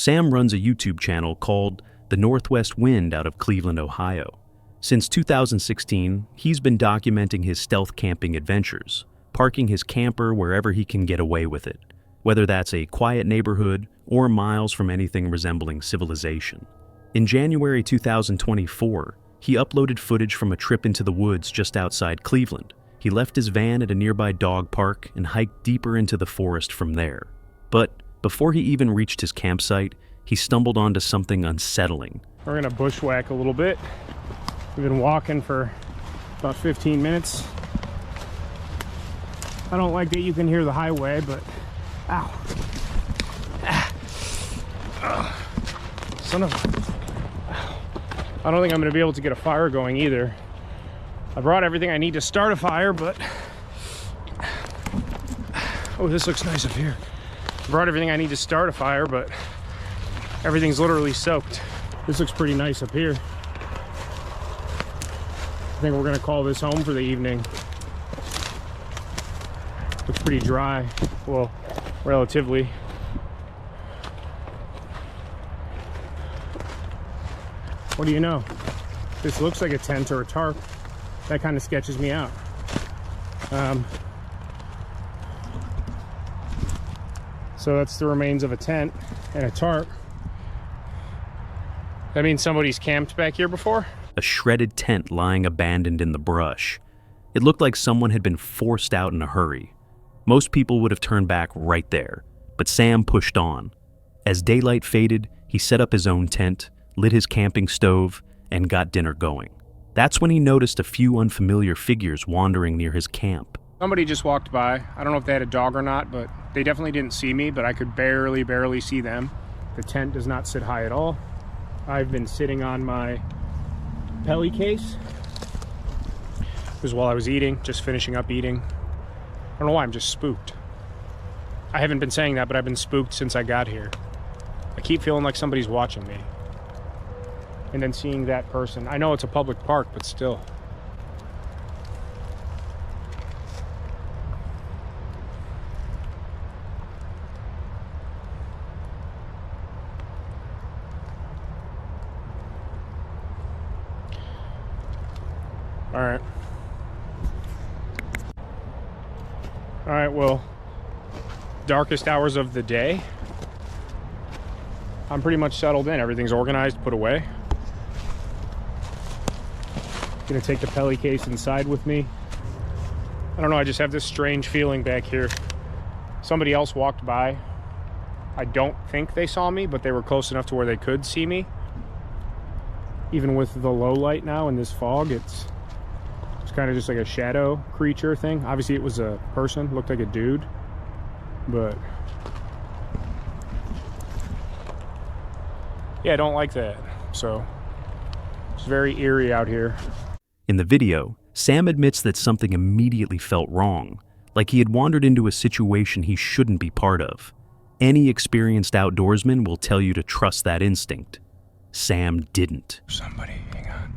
Sam runs a YouTube channel called The Northwest Wind out of Cleveland, Ohio. Since 2016, he's been documenting his stealth camping adventures, parking his camper wherever he can get away with it, whether that's a quiet neighborhood or miles from anything resembling civilization. In January 2024, he uploaded footage from a trip into the woods just outside Cleveland. He left his van at a nearby dog park and hiked deeper into the forest from there. But before he even reached his campsite, he stumbled onto something unsettling. We're gonna bushwhack a little bit. We've been walking for about 15 minutes. I don't like that you can hear the highway, but ow. Son of a... I don't think I'm gonna be able to get a fire going either. I brought everything I need to start a fire, but... Oh, this looks nice up here. I brought everything I need to start a fire, but everything's literally soaked. This looks pretty nice up here. I think we're gonna call this home for the evening. Looks pretty dry. Well, relatively. What do you know? This looks like a tent or a tarp. That kind of sketches me out. So that's the remains of a tent and a tarp. That means somebody's camped back here before? A shredded tent lying abandoned in the brush. It looked like someone had been forced out in a hurry. Most people would have turned back right there, but Sam pushed on. As daylight faded, he set up his own tent, lit his camping stove, and got dinner going. That's when he noticed a few unfamiliar figures wandering near his camp. Somebody just walked by. I don't know if they had a dog or not, but they definitely didn't see me, but I could barely see them. The tent does not sit high at all. I've been sitting on my pelly case. This was while I was eating, just finishing up eating. I don't know why, I'm just spooked. I haven't been saying that, but I've been spooked since I got here. I keep feeling like somebody's watching me. And then seeing that person. I know it's a public park, but still. All right, well, darkest hours of the day. I'm pretty much settled in. Everything's organized, put away. Gonna take the pelly case inside with me. I don't know, I just have this strange feeling back here. Somebody else walked by. I don't think they saw me, but they were close enough to where they could see me. Even with the low light now in this fog, it's kind of just like a shadow creature thing. Obviously it was a person, looked like a dude, but yeah, I don't like that. So it's very eerie out here. In the video, Sam admits that something immediately felt wrong, like he had wandered into a situation he shouldn't be part of. Any experienced outdoorsman will tell you to trust that instinct. Sam didn't. Somebody, hang on.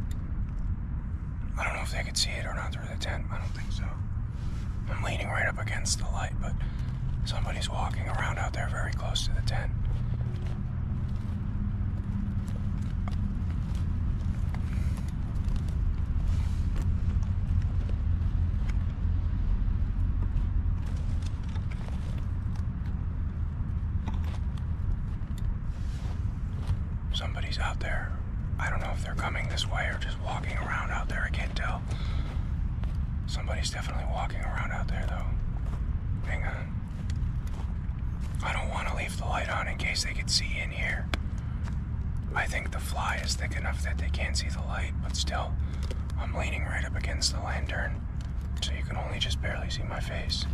I don't know if they could see it or not through the tent. I don't think so. I'm leaning right up against the light, but somebody's walking around out there very close to the tent. Somebody's out there. I don't know if they're coming this way or just walking around out there. I can't tell. Somebody's definitely walking around out there, though. Hang on. I don't want to leave the light on in case they could see in here. I think the fly is thick enough that they can't see the light, but still, I'm leaning right up against the lantern, so you can only just barely see my face.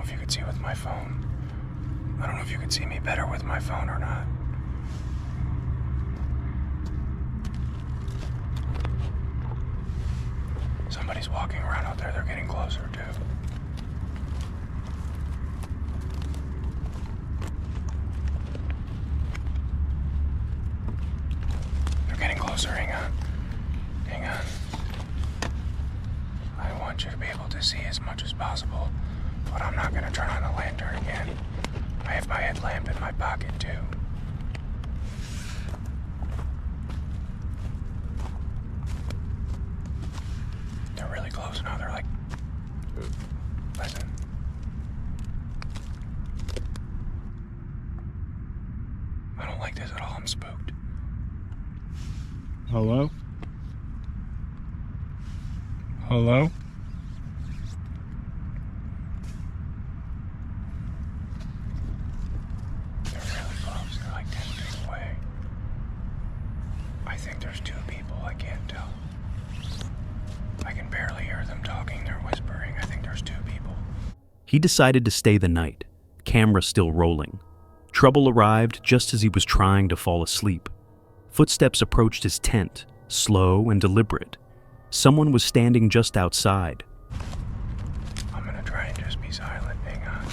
If you could see with my phone. I don't know if you could see me better with my phone or not. Somebody's walking around out there. They're getting closer too. getting closer. Hang on. Hang on. I want you to be able to see as much as possible, but I'm not going to turn on the lantern again. I have my headlamp in my pocket, too. They're really close now. They're like... Listen. I don't like this at all. I'm spooked. Hello? Hello? They're really close. They're like 10 feet away. I think there's two people. I can't tell. I can barely hear them talking. They're whispering. I think there's two people. He decided to stay the night, camera still rolling. Trouble arrived just as he was trying to fall asleep. Footsteps approached his tent, slow and deliberate. Someone was standing just outside. I'm gonna try and just be silent. Hang on.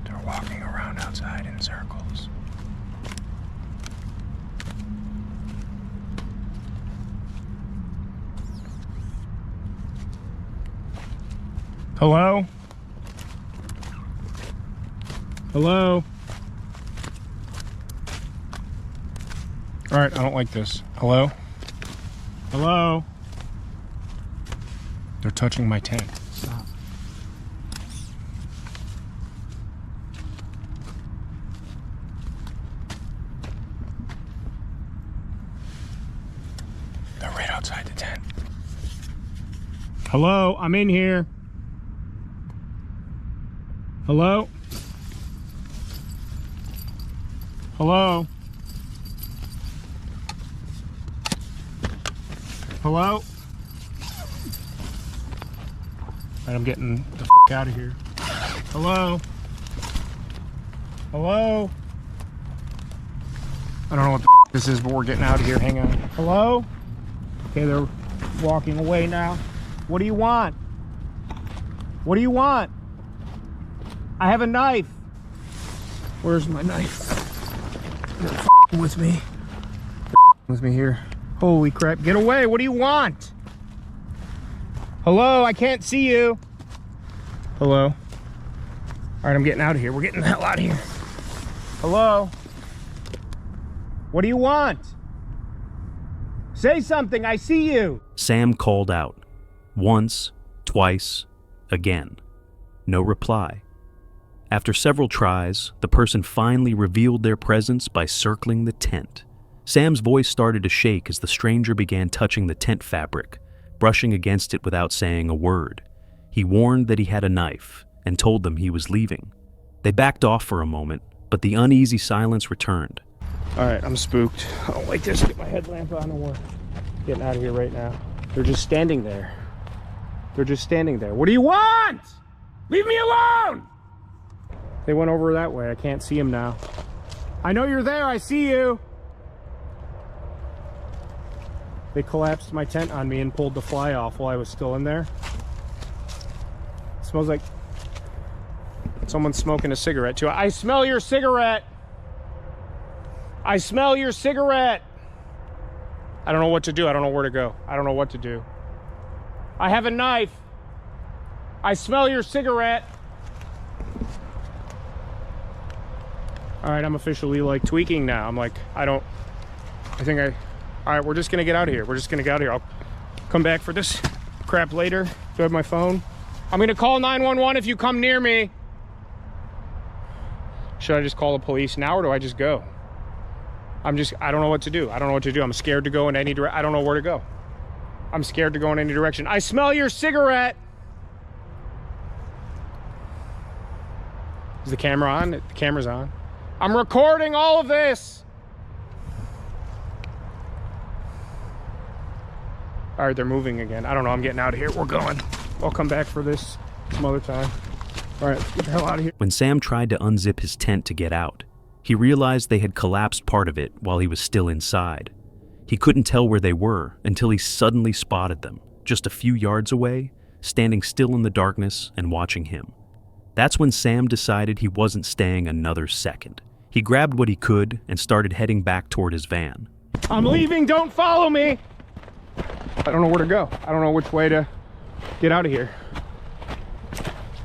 They're walking around outside in circles. Hello? Hello? All right, I don't like this. Hello? Hello? They're touching my tent. Stop. They're right outside the tent. Hello? I'm in here. Hello? Hello? Hello? Alright, I'm getting the f*** out of here. Hello? Hello? I don't know what the f*** this is, but we're getting out of here. Hang on. Hello? Okay, they're walking away now. What do you want? What do you want? I have a knife. Where's my knife? They're f***ing with me. They're f***ing with me here. Holy crap, get away, what do you want? Hello, I can't see you. Hello. All right, I'm getting out of here. We're getting the hell out of here. Hello. What do you want? Say something, I see you. Sam called out. Once, twice, again. No reply. After several tries, the person finally revealed their presence by circling the tent. Sam's voice started to shake as the stranger began touching the tent fabric, brushing against it without saying a word. He warned that he had a knife and told them he was leaving. They backed off for a moment, but the uneasy silence returned. All right, I'm spooked. I don't like this. Get my headlamp on and we're getting out of here right now. They're just standing there. They're just standing there. What do you want? Leave me alone! They went over that way. I can't see them now. I know you're there. I see you. They collapsed my tent on me and pulled the fly off while I was still in there. It smells like someone's smoking a cigarette too. I smell your cigarette. I smell your cigarette. I don't know what to do. I don't know where to go. I don't know what to do. I have a knife. I smell your cigarette. All right, I'm officially like tweaking now. I'm like, all right, we're just gonna get out of here. We're just gonna get out of here. I'll come back for this crap later. Do I have my phone? I'm gonna call 911 if you come near me. Should I just call the police now or do I just go? I don't know what to do. I don't know what to do. I'm scared to go in any direction. I don't know where to go. I'm scared to go in any direction. I smell your cigarette. Is the camera on? The camera's on. I'm recording all of this. All right, they're moving again. I don't know, I'm getting out of here. We're going. I'll come back for this some other time. All right, let's get the hell out of here. When Sam tried to unzip his tent to get out, he realized they had collapsed part of it while he was still inside. He couldn't tell where they were until he suddenly spotted them, just a few yards away, standing still in the darkness and watching him. That's when Sam decided he wasn't staying another second. He grabbed what he could and started heading back toward his van. I'm leaving, don't follow me. I don't know where to go. I don't know which way to get out of here.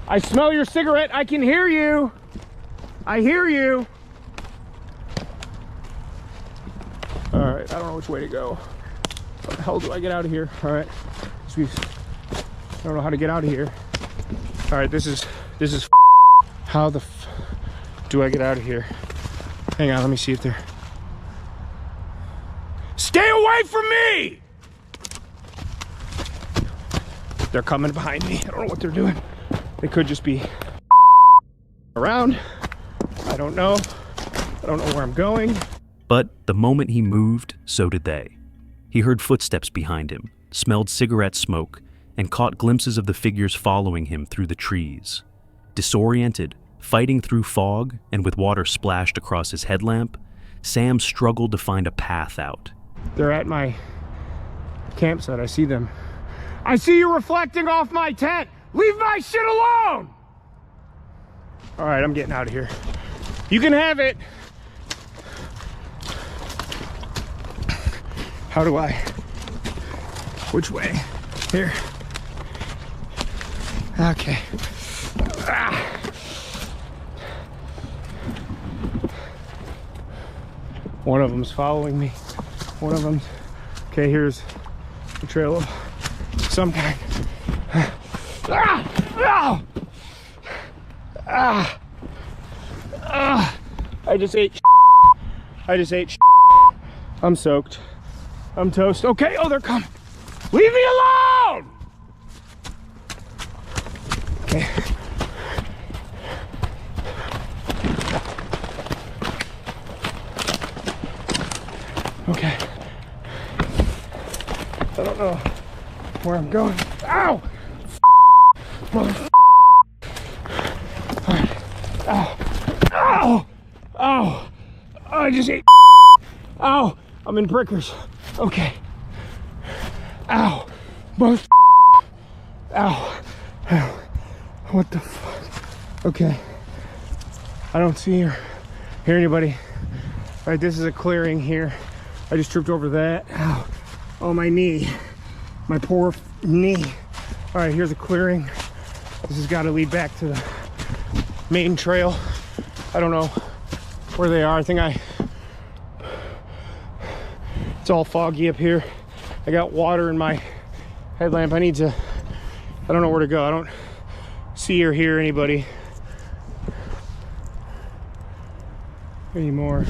I smell your cigarette, I can hear you. I hear you. All right, I don't know which way to go. How the hell do I get out of here? All right, I don't know how to get out of here. All right, this is how the do I get out of here? Hang on, let me see if they're. Stay away from me! They're coming behind me. I don't know what they're doing. They could just be around. I don't know. I don't know where I'm going. But the moment he moved, so did they. He heard footsteps behind him, smelled cigarette smoke, and caught glimpses of the figures following him through the trees. Disoriented, fighting through fog, and with water splashed across his headlamp, Sam struggled to find a path out. They're at my campsite. I see them. I see you reflecting off my tent. Leave my shit alone! All right, I'm getting out of here. You can have it. How do I? Which way? Here. Okay. Ah. One of them's following me. One of them's. Okay, here's a trail of some kind. Ah! Ah! Ah! Ah! I just ate. I just ate. I'm soaked. I'm toast. Okay. Oh, they're coming. Leave me alone. Okay. Okay. I don't know where I'm going. Ow! Mother. All right. Ow! Ow! Ow! I just ate. Ow! I'm in prickers. Okay. Ow! Both. Ow! Ow! What the fuck? Okay. I don't see or hear anybody. All right, this is a clearing here. I just tripped over that. Ow. Oh, my knee. My poor knee. All right, here's a clearing. This has got to lead back to the main trail. I don't know where they are. I think it's all foggy up here. I got water in my headlamp. I don't know where to go. I don't see or hear anybody anymore.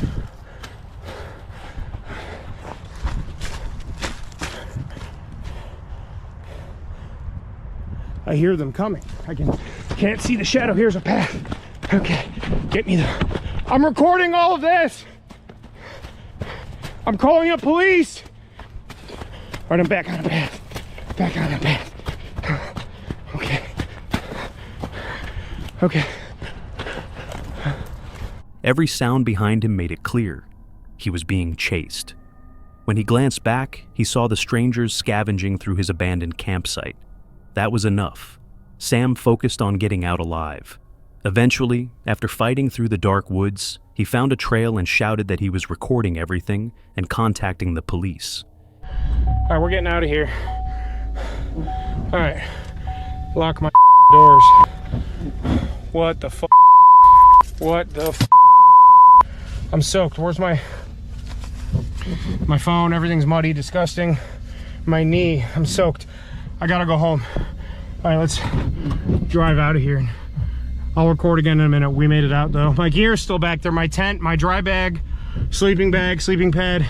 I hear them coming. Can't see the shadow. Here's a path. Okay, get me there. I'm recording all of this. I'm calling up police. All right, I'm back on the path. Back on the path. Okay. Okay. Every sound behind him made it clear. He was being chased. When he glanced back, he saw the strangers scavenging through his abandoned campsite. That was enough. Sam focused on getting out alive. Eventually, after fighting through the dark woods, he found a trail and shouted that he was recording everything and contacting the police. All right, we're getting out of here. All right, lock my doors. What the fuck? What the f? I'm soaked. Where's my phone? Everything's muddy, disgusting. My knee, I'm soaked. I gotta go home. All right, let's drive out of here. I'll record again in a minute. We made it out though. My gear's still back there. My tent, my dry bag, sleeping pad.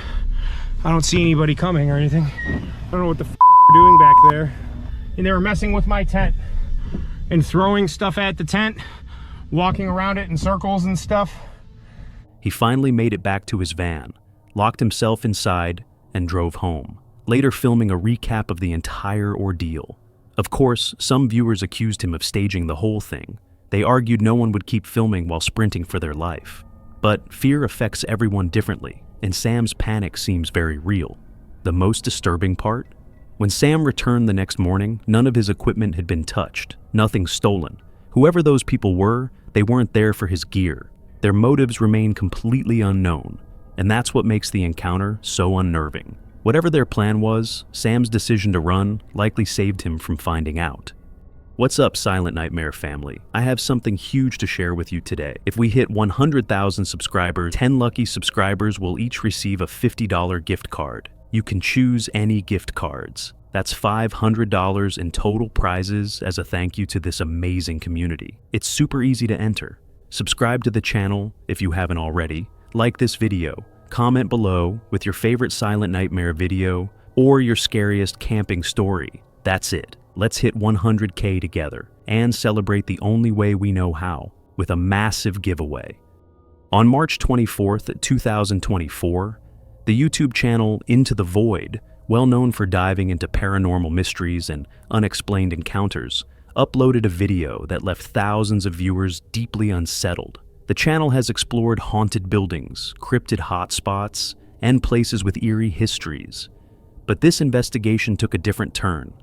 I don't see anybody coming or anything. I don't know what the f they're doing back there. And they were messing with my tent and throwing stuff at the tent, walking around it in circles and stuff. He finally made it back to his van, locked himself inside, and drove home, later filming a recap of the entire ordeal. Of course, some viewers accused him of staging the whole thing. They argued no one would keep filming while sprinting for their life. But fear affects everyone differently, and Sam's panic seems very real. The most disturbing part? When Sam returned the next morning, none of his equipment had been touched, nothing stolen. Whoever those people were, they weren't there for his gear. Their motives remain completely unknown. And that's what makes the encounter so unnerving. Whatever their plan was, Sam's decision to run likely saved him from finding out. What's up, Silent Nightmare family? I have something huge to share with you today. If we hit 100,000 subscribers, 10 lucky subscribers will each receive a $50 gift card. You can choose any gift cards. That's $500 in total prizes as a thank you to this amazing community. It's super easy to enter. Subscribe to the channel if you haven't already, like this video, comment below with your favorite Silent Nightmare video or your scariest camping story. That's it. Let's hit 100K together and celebrate the only way we know how, with a massive giveaway. On March 24th, 2024, the YouTube channel Into the Void, well known for diving into paranormal mysteries and unexplained encounters, uploaded a video that left thousands of viewers deeply unsettled. The channel has explored haunted buildings, cryptid hotspots, and places with eerie histories. But this investigation took a different turn.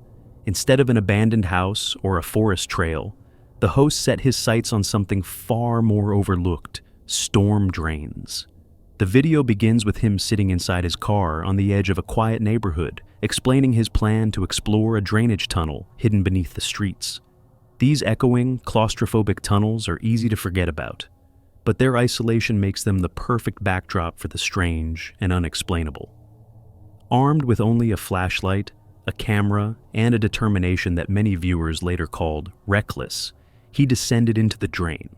Instead of an abandoned house or a forest trail, the host set his sights on something far more overlooked: storm drains. The video begins with him sitting inside his car on the edge of a quiet neighborhood, explaining his plan to explore a drainage tunnel hidden beneath the streets. These echoing, claustrophobic tunnels are easy to forget about, but their isolation makes them the perfect backdrop for the strange and unexplainable. Armed with only a flashlight, a camera, and a determination that many viewers later called reckless, he descended into the drain.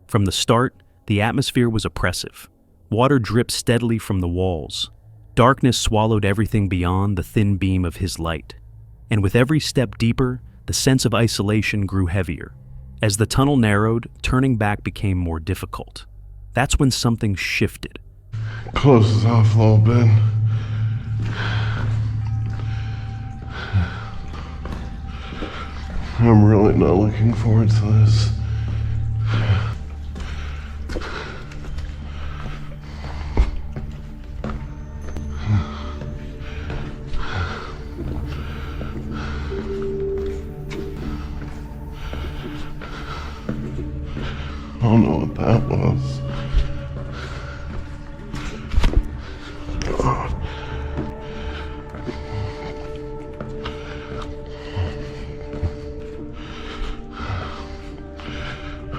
From the start, the atmosphere was oppressive. Water dripped steadily from the walls. Darkness swallowed everything beyond the thin beam of his light. And with every step deeper, the sense of isolation grew heavier. As the tunnel narrowed, turning back became more difficult. That's when something shifted. Close this off a little bit. I'm really not looking forward to this. I don't know what that was.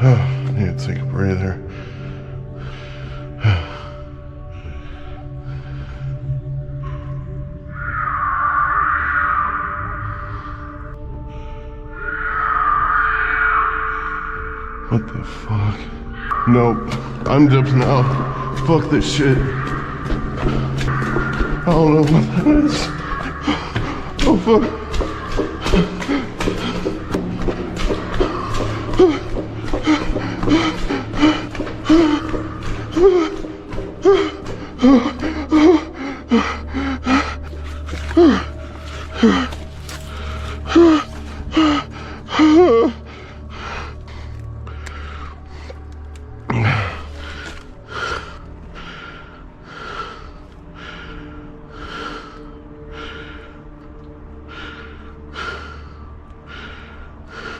I need to take a breather. What the fuck? Nope. I'm dipping out. Fuck this shit. I don't know what that is. Oh fuck.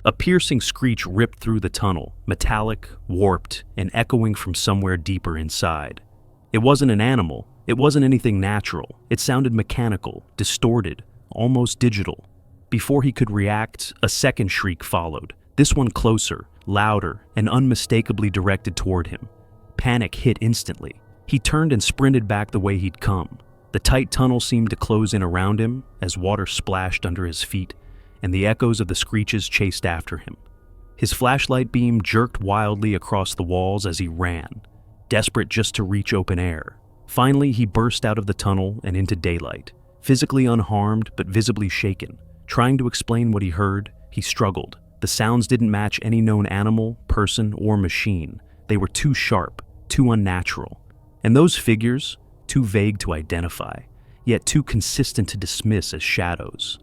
A piercing screech ripped through the tunnel, metallic, warped, and echoing from somewhere deeper inside. It wasn't an animal. It wasn't anything natural. It sounded mechanical, distorted, almost digital. Before he could react, a second shriek followed, this one closer, louder, and unmistakably directed toward him. Panic hit instantly. He turned and sprinted back the way he'd come. The tight tunnel seemed to close in around him as water splashed under his feet, and the echoes of the screeches chased after him. His flashlight beam jerked wildly across the walls as he ran, desperate just to reach open air. Finally, he burst out of the tunnel and into daylight, physically unharmed but visibly shaken. Trying to explain what he heard, he struggled. The sounds didn't match any known animal, person, or machine. They were too sharp, too unnatural. And those figures, too vague to identify, yet too consistent to dismiss as shadows.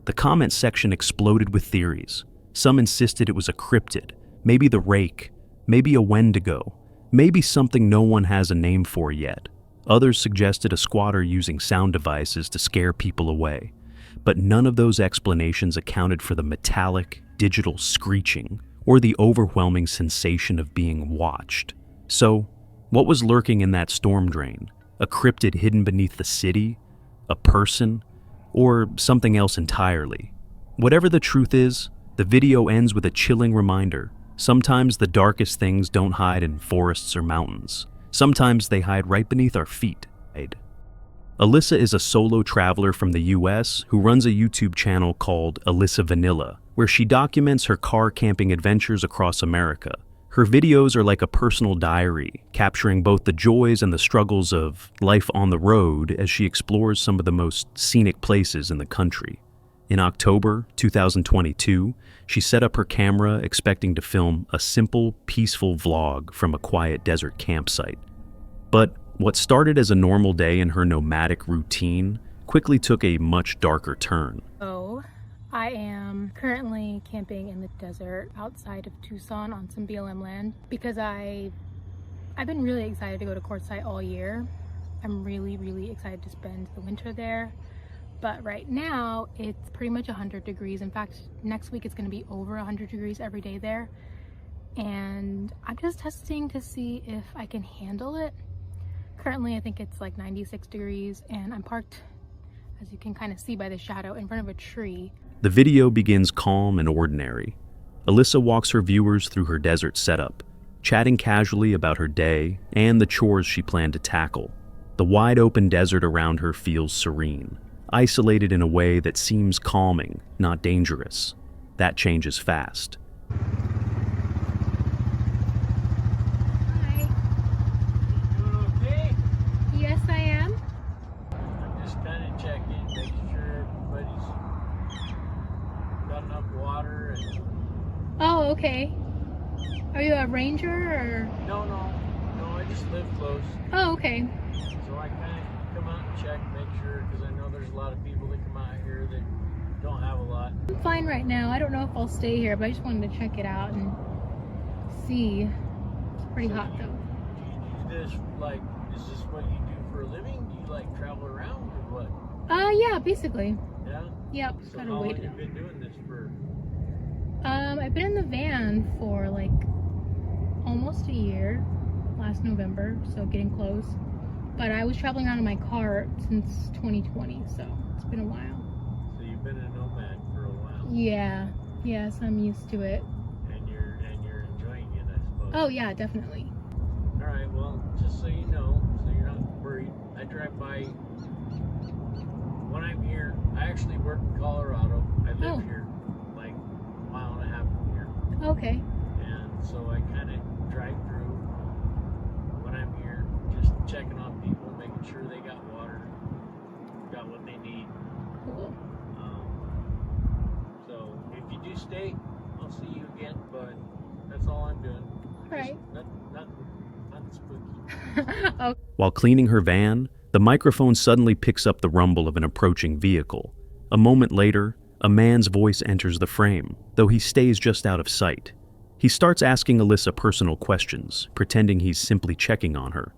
The comment section exploded with theories. Some insisted it was a cryptid, maybe the rake, maybe a wendigo, maybe something no one has a name for yet. Others suggested a squatter using sound devices to scare people away. But none of those explanations accounted for the metallic, digital screeching or the overwhelming sensation of being watched. So, what was lurking in that storm drain? A cryptid hidden beneath the city? A person? Or something else entirely? Whatever the truth is, the video ends with a chilling reminder. Sometimes the darkest things don't hide in forests or mountains. Sometimes they hide right beneath our feet. Alyssa is a solo traveler from the US who runs a YouTube channel called Alyssa Vanilla, where she documents her car camping adventures across America. Her videos are like a personal diary, capturing both the joys and the struggles of life on the road as she explores some of the most scenic places in the country. In October 2022, she set up her camera expecting to film a simple, peaceful vlog from a quiet desert campsite. But what started as a normal day in her nomadic routine quickly took a much darker turn. So, I am currently camping in the desert outside of Tucson on some BLM land because I've been really excited to go to Quartzsite all year. I'm really excited to spend the winter there. But right now it's pretty much 100 degrees. In fact, next week it's going to be over 100 degrees every day there. And I'm just testing to see if I can handle it. Currently I think it's like 96 degrees and I'm parked, as you can kind of see by the shadow, in front of a tree. The video begins calm and ordinary. Alyssa walks her viewers through her desert setup, chatting casually about her day and the chores she planned to tackle. The wide open desert around her feels serene, isolated in a way that seems calming, not dangerous. That changes fast. Hi. Doing okay? Yes, I am. I'm just kind of checking, making sure everybody's got enough water and... Oh, okay. Are you a ranger or? No, I just live close. Oh, okay. So I kind of come out and check, make sure, because I know there's a lot of people that come out here that don't have a lot. I'm fine right now. I don't know if I'll stay here, but I just wanted to check it out and see. It's pretty hot though. Do you do this, like, is this what you do for a living? Do you, like, travel around or what? Yeah, basically. Yeah? Yep. So Gotta how long wait. have you been doing this for? I've been in the van for like almost a year, last November, so getting close. But I was traveling around in my car since 2020, so it's been a while. So you've been a nomad for a while. Yeah, yes, I'm used to it. And you're enjoying it, I suppose. Oh yeah, definitely. All right, well, just so you know, so you're not worried, I drive by, when I'm here, I actually work in Colorado. I live here, like a mile and a half from here. Okay. And so I kind of drive through when I'm here, just checking on people, making sure they got water, got what they need. Cool. So if you do stay, I'll see you again, but that's all I'm doing. Right. Nothing spooky. Okay. While cleaning her van, the microphone suddenly picks up the rumble of an approaching vehicle. A moment later, a man's voice enters the frame, though he stays just out of sight. He starts asking Alyssa personal questions, pretending he's simply checking on her.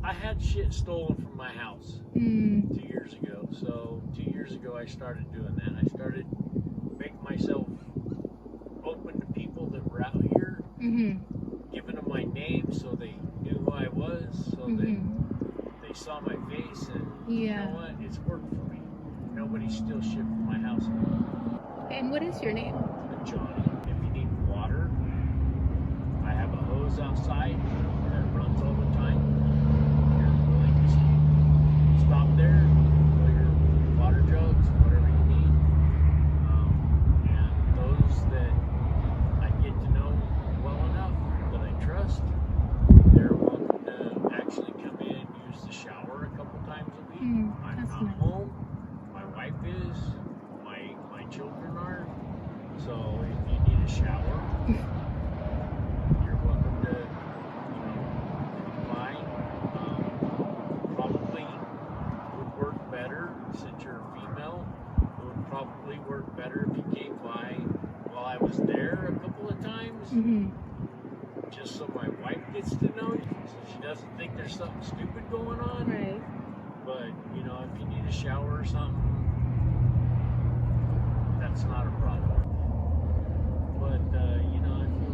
I had shit stolen from my house 2 years ago. So 2 years ago I started doing that. I started making myself open to people that were out here, giving them my name so they knew who I was, so that they saw my face, and you know what? It's worked for me. Nobody steals shit from my house. And what is your name? Johnny. If you need water, I have a hose outside that runs all the time. You're willing to stop there, fill your water jugs, whatever you need. And those that I get to know well enough that I trust, they're welcome to actually come in and use the shower a couple times a week. I'm not home. My wife is. My children are. So if you need a shower, you're welcome to, come by. Probably would work better, since you're a female, it would probably work better if you came by while I was there a couple of times, just so my wife gets to know you, so she doesn't think there's something stupid going on. Right. But, if you need a shower or something, that's not a problem. But, if you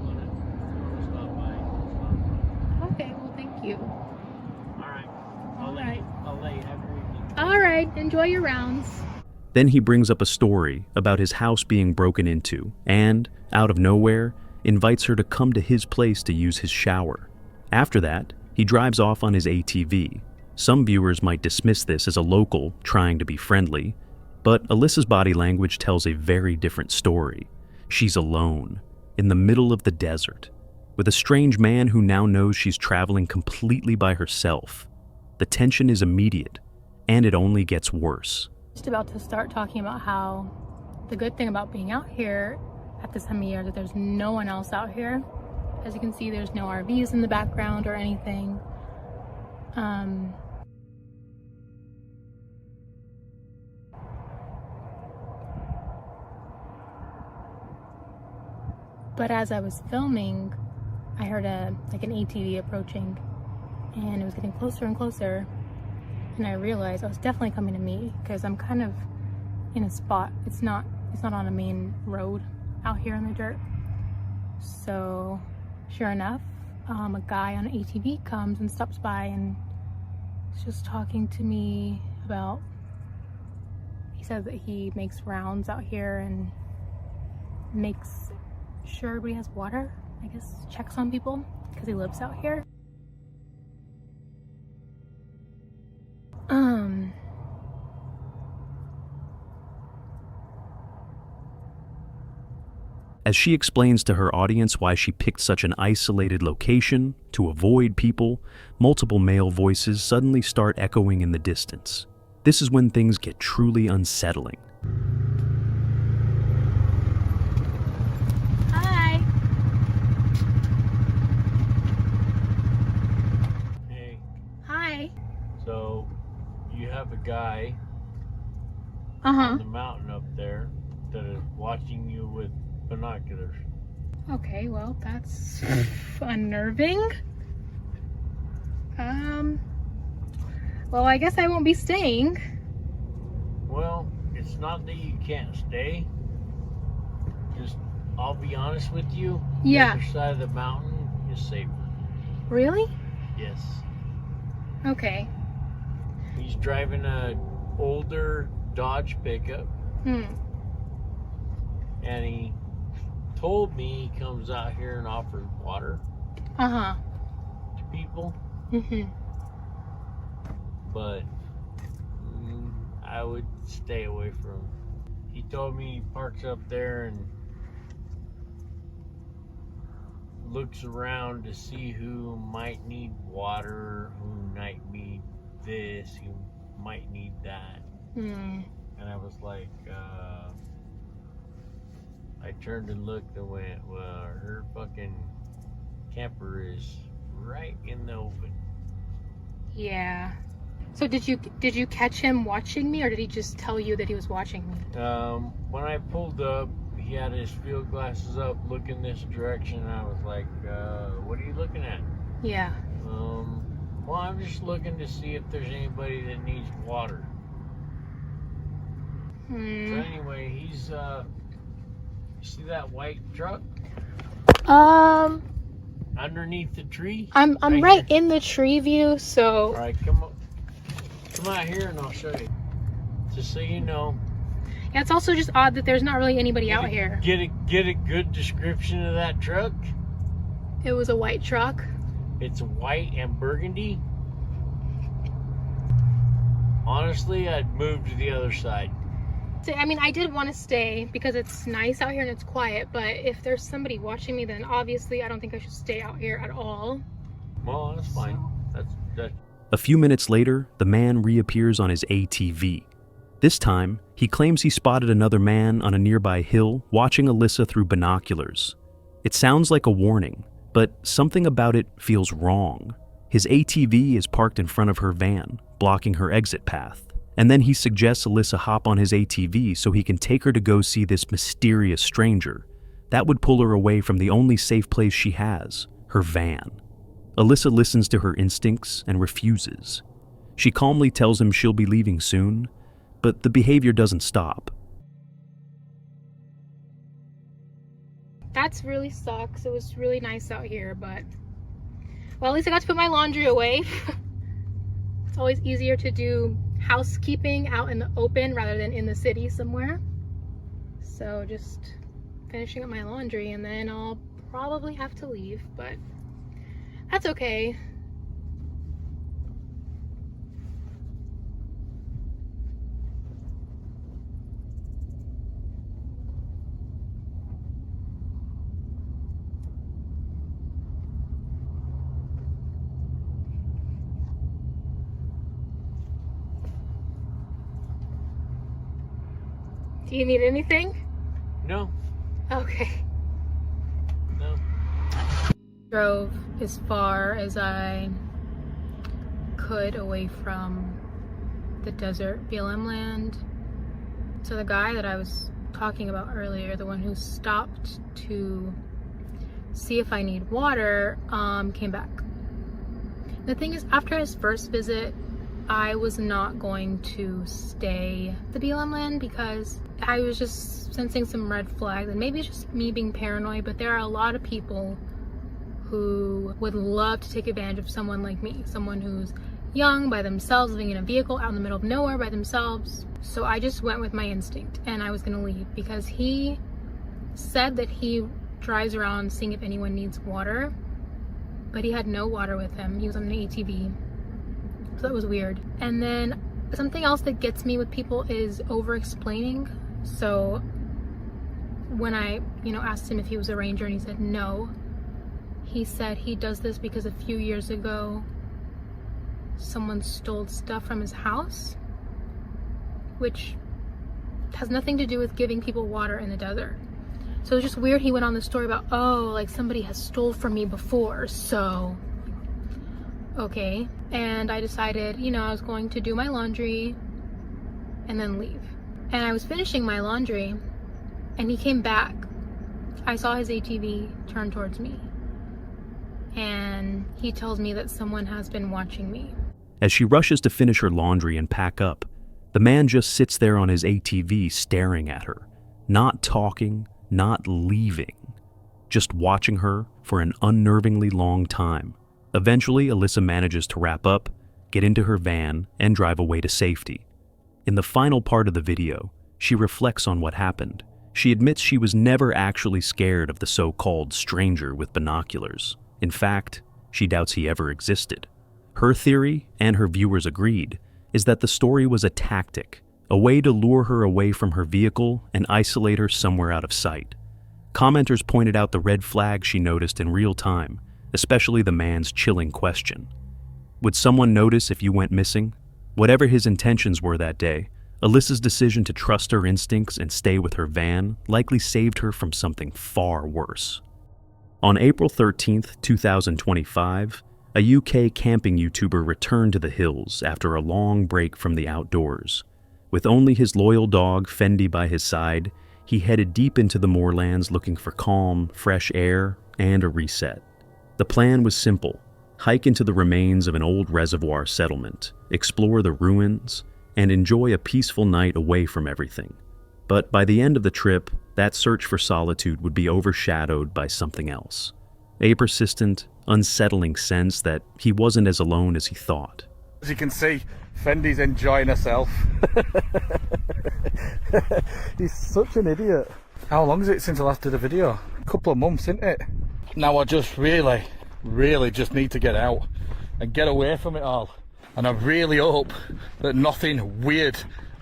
want to stop by, it's not a problem. Okay, well, thank you. All right. I'll let you have your evening. All right, enjoy your rounds. Then he brings up a story about his house being broken into and, out of nowhere, invites her to come to his place to use his shower. After that, he drives off on his ATV. Some viewers might dismiss this as a local trying to be friendly, but Alyssa's body language tells a very different story. She's alone, in the middle of the desert, with a strange man who now knows she's traveling completely by herself. The tension is immediate, and it only gets worse. Just about to start talking about how the good thing about being out here at this time of year is that there's no one else out here. As you can see, there's no RVs in the background or anything. But as I was filming, I heard an ATV approaching, and it was getting closer and closer. And I realized I was definitely coming to me because I'm kind of in a spot. It's not on a main road out here in the dirt. So sure enough, a guy on an ATV comes and stops by and is just talking to me about, he says that he makes rounds out here and makes sure everybody has water. I guess checks on people because he lives out here. As she explains to her audience why she picked such an isolated location to avoid people, multiple male voices suddenly start echoing in the distance. This is when things get truly unsettling. Hi. Hey, Hi. so you have a guy Uh-huh. on the mountain up there that is watching you with binoculars. Okay, well, that's unnerving. Well, I guess I won't be staying. Well, it's not that you can't stay. Just, I'll be honest with you. Yeah. The other side of the mountain is safer. Really? Yes. Okay. He's driving a older Dodge pickup, and he told me he comes out here and offers water Uh-huh. to people, but I would stay away from him. He told me he parks up there and looks around to see who might need water, who might need this, who might need that. And I was like, I turned and looked and went, well, her fucking camper is right in the open. Yeah. So did you catch him watching me, or did he just tell you that he was watching me? When I pulled up, he had his field glasses up looking this direction, and I was like, what are you looking at? Yeah. Well, I'm just looking to see if there's anybody that needs water. So anyway, he's you see that white truck underneath the tree? I'm right here. in the tree view, so All right, come out here and I'll show you. Just so you know. yeah, it's also just odd that there's not really anybody out here. Get a good description of that truck. It was a white truck. It's white and burgundy. Honestly, I'd move to the other side. So, I mean, I did want to stay because it's nice out here and it's quiet, but if there's somebody watching me, then obviously I don't think I should stay out here at all. Well, that's fine. That's A few minutes later, the man reappears on his ATV. This time, he claims he spotted another man on a nearby hill watching Alyssa through binoculars. It sounds like a warning, but something about it feels wrong. His ATV is parked in front of her van, blocking her exit path. And then he suggests Alyssa hop on his ATV so he can take her to go see this mysterious stranger. That would pull her away from the only safe place she has, her van. Alyssa listens to her instincts and refuses. She calmly tells him she'll be leaving soon, but the behavior doesn't stop. That's really sucks. It was really nice out here, but well, at least I got to put my laundry away. That's always easier to do housekeeping out in the open rather than in the city somewhere. So just finishing up my laundry, and then I'll probably have to leave, but that's okay. Do you need anything? No. Okay. No. Drove as far as I could away from the desert BLM land. So the guy that I was talking about earlier, the one who stopped to see if I need water, came back. The thing is, after his first visit, I was not going to stay at the BLM land because I was just sensing some red flags, and maybe it's just me being paranoid, but there are a lot of people who would love to take advantage of someone like me, someone who's young, by themselves, living in a vehicle out in the middle of nowhere by themselves. So I just went with my instinct, and I was gonna leave because he said that he drives around seeing if anyone needs water, but he had no water with him. He was on an ATV. So that was weird. And then something else that gets me with people is over-explaining. So when I, asked him if he was a ranger and he said no, he said he does this because a few years ago someone stole stuff from his house, which has nothing to do with giving people water in the desert. So it's just weird he went on the story about, oh, like somebody has stole from me before, so okay. And I decided, I was going to do my laundry and then leave. And I was finishing my laundry and he came back. I saw his ATV turn towards me. And he tells me that someone has been watching me. As she rushes to finish her laundry and pack up, the man just sits there on his ATV staring at her, not talking, not leaving, just watching her for an unnervingly long time. Eventually, Alyssa manages to wrap up, get into her van, and drive away to safety. In the final part of the video, she reflects on what happened. She admits she was never actually scared of the so-called stranger with binoculars. In fact, she doubts he ever existed. Her theory, and her viewers agreed, is that the story was a tactic, a way to lure her away from her vehicle and isolate her somewhere out of sight. Commenters pointed out the red flags she noticed in real time, especially the man's chilling question. Would someone notice if you went missing? Whatever his intentions were that day, Alyssa's decision to trust her instincts and stay with her van likely saved her from something far worse. On April 13th, 2025, a UK camping YouTuber returned to the hills after a long break from the outdoors. With only his loyal dog, Fendi, by his side, he headed deep into the moorlands looking for calm, fresh air, and a reset. The plan was simple: hike into the remains of an old reservoir settlement, explore the ruins, and enjoy a peaceful night away from everything. But by the end of the trip, that search for solitude would be overshadowed by something else. A persistent, unsettling sense that he wasn't as alone as he thought. As you can see, Fendi's enjoying herself. He's such an idiot. How long is it since I last did a video? A couple of months, isn't it? Now I just really just need to get out and get away from it all. And I really hope that nothing weird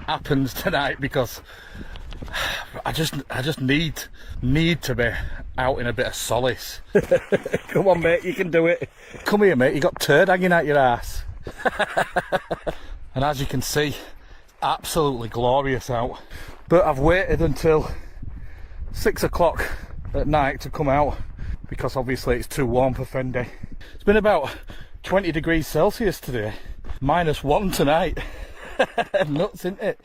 happens tonight, because I just need to be out in a bit of solace. Come on, mate, you can do it. Come here, mate, you got turd hanging out your ass. And as you can see, absolutely glorious out. But I've waited until 6 o'clock at night to come out, because obviously it's too warm for Fendi. It's been about 20 degrees Celsius today, -1 tonight. Nuts, isn't it?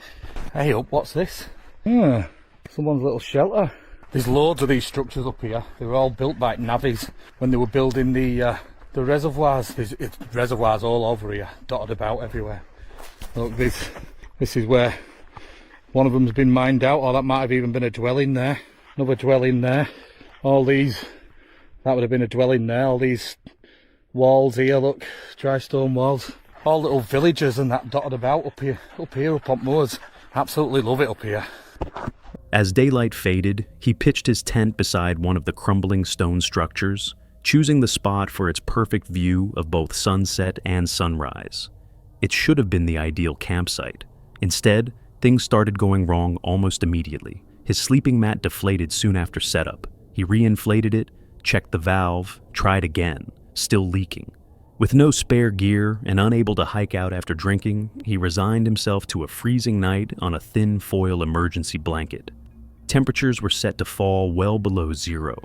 Hey up, what's this? Someone's little shelter. There's loads of these structures up here. They were all built by navvies when they were building the reservoirs. There's reservoirs all over here, dotted about everywhere. Look, this is where one of them's been mined out, or that might have even been a dwelling there. Another dwelling there. All these, that would have been a dwelling there. All these walls here, look, dry stone walls. all little villages and that dotted about up on moors. Absolutely love it up here. As daylight faded, he pitched his tent beside one of the crumbling stone structures, choosing the spot for its perfect view of both sunset and sunrise. It should have been the ideal campsite. Instead, things started going wrong almost immediately. His sleeping mat deflated soon after setup. He reinflated it, checked the valve, tried again, still leaking. With no spare gear and unable to hike out after drinking, he resigned himself to a freezing night on a thin foil emergency blanket. Temperatures were set to fall well below zero.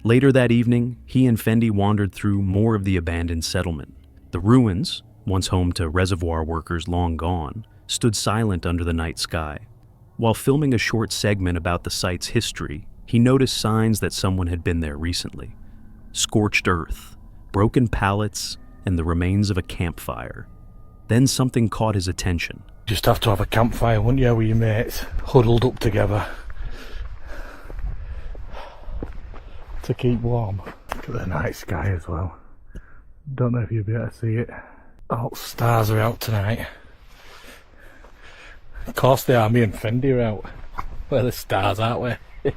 Later that evening, he and Fendi wandered through more of the abandoned settlement. The ruins, once home to reservoir workers long gone, stood silent under the night sky. While filming a short segment about the site's history, he noticed signs that someone had been there recently. Scorched earth, broken pallets, and the remains of a campfire. Then something caught his attention. Just have to have a campfire, wouldn't you, with your mates, huddled up together to keep warm. Look at the night sky as well. Don't know if you'll be able to see it. Oh, stars are out tonight. Of course they are, me and Fendi are out. We're the stars, aren't we?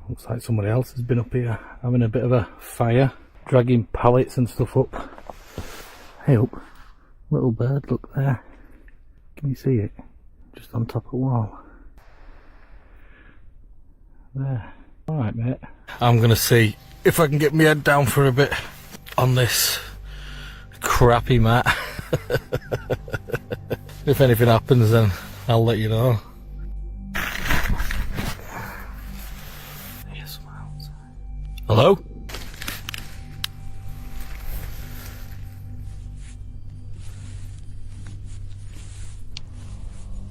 Looks like somebody else has been up here having a bit of a fire, dragging pallets and stuff up. Hey up, little bird, look there. Can you see it? Just on top of the wall. There. Alright mate. I'm gonna see if I can get my head down for a bit on this crappy mat. If anything happens then I'll let you know. Hello?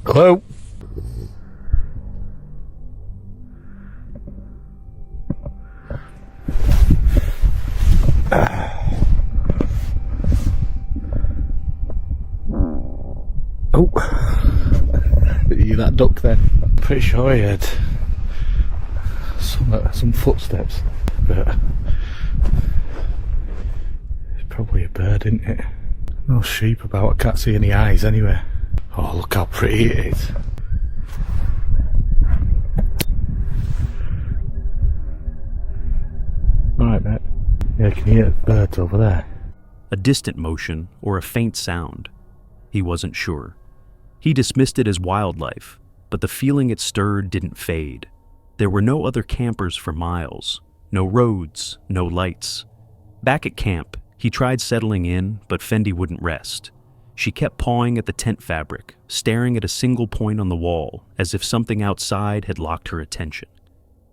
Hello? Oh, you that duck then? Pretty sure he had some footsteps, but it's probably a bird, isn't it? No sheep about, I can't see any eyes anywhere. Oh, look how pretty it is. Alright mate, yeah, can you hear birds over there? A distant motion or a faint sound. He wasn't sure. He dismissed it as wildlife, but the feeling it stirred didn't fade. There were no other campers for miles, no roads, no lights. Back at camp, he tried settling in, but Fendi wouldn't rest. She kept pawing at the tent fabric, staring at a single point on the wall, as if something outside had locked her attention.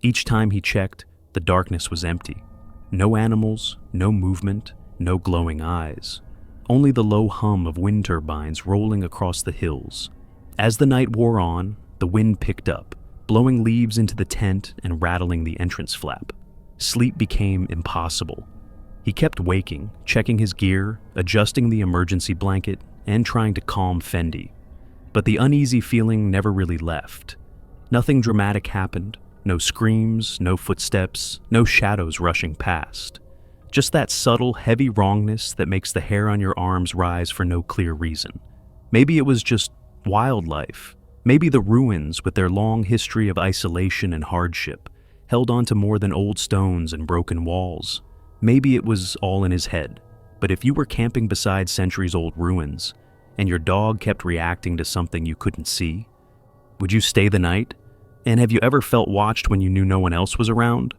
Each time he checked, the darkness was empty. No animals, no movement, no glowing eyes. Only the low hum of wind turbines rolling across the hills. As the night wore on, the wind picked up, blowing leaves into the tent and rattling the entrance flap. Sleep became impossible. He kept waking, checking his gear, adjusting the emergency blanket, and trying to calm Fendi. But the uneasy feeling never really left. Nothing dramatic happened, no screams, no footsteps, no shadows rushing past. Just that subtle, heavy wrongness that makes the hair on your arms rise for no clear reason. Maybe it was just wildlife. Maybe the ruins, with their long history of isolation and hardship, held on to more than old stones and broken walls. Maybe it was all in his head. But if you were camping beside centuries-old ruins, and your dog kept reacting to something you couldn't see, would you stay the night? And have you ever felt watched when you knew no one else was around?